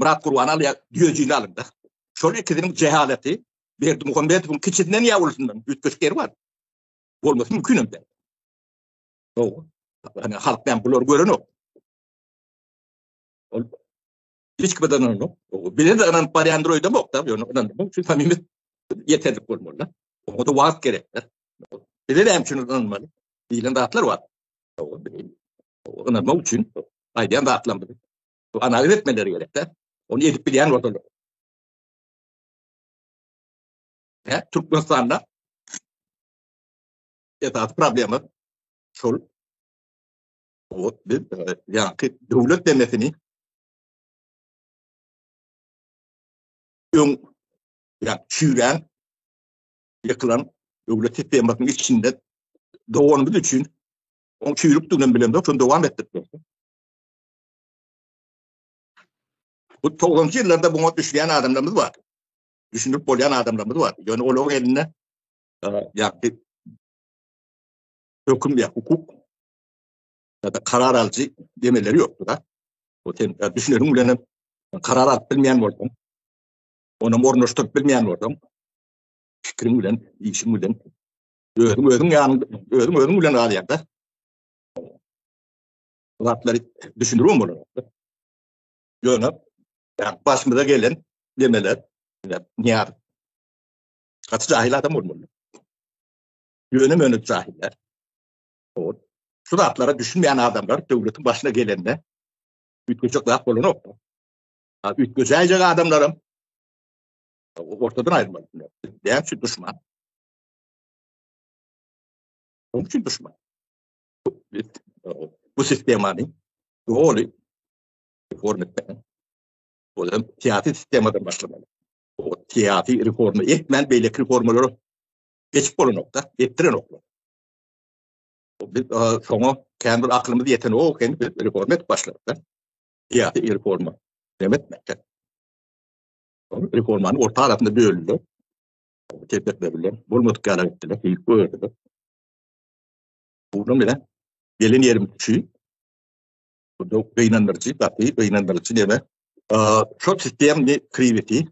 Murat Kurvanal ya gözüyle alındı. Şol ikisinin cehaleti Berdi Muhammedov'un kiçinden yavrusundan ütköşkeri var. Olması mümkün de. O hani halk ben bunları gören o. Hiç kimden onu. Bilen de anan pari Android'e mi da onu çünkü samimi yeterli olmalı. O da vaat gerekler. Bilen de hem şunu anlamalı. Bilen dağıtlar var. Onun için aydan dağıtlanmalı. Analiz etmeleri gerekler. Onu edip bilen orada. Türkmenistan'da esas problemi şol. O bir yani devlet demesini yani çürüyen, yakılan devlet sistemasının içinde doğanımız için o çürük dönem bilen de şunu devam ettirdik. Bu 90'cı yıllarda buna düşleyen adamlarımız var. Düşünüp boyayan adamlarımız var. Yani o eline yani hüküm ya hukuk ya da karar alıcı demeleri yoktu da. O düşünüyorum ulanın karar alıp bilmeyen vardı. Onun ornaştık bilmeyen vardı. Fikrim ulan, işim ulan. Özüm ulan alıyakta. Zatları düşünürüm onu. Yani başımıza gelen demeler. Niyar. Katı cahil adam olmalı. Yönüm cahiller. Şu zatlara düşünmeyen adamlar devletin başına gelenle ütköcek laf olun o. Ütköcek adamlarım ortadan ayrılmalı. Diyen için düşman. Onun için düşman. Bu sistemanın doğru reform etmeden o zaman siyasi sistemadan başlamalı. O siyasi reformu etmen beylik reformları geçip olan nokta, ettiren nokta. Biz sonra kendi aklımız yeten o kendi reform et başladık. Siyasi reformu demetmekten. Reformanın orta arasında bölündü. Tepkikler bile bulmadık karar ettiler. İlk buyurdu. Bunun bile gelin yerim düşüyor. Bu da inandırıcı, tabii inandırıcı deme. Şu sistem kriveti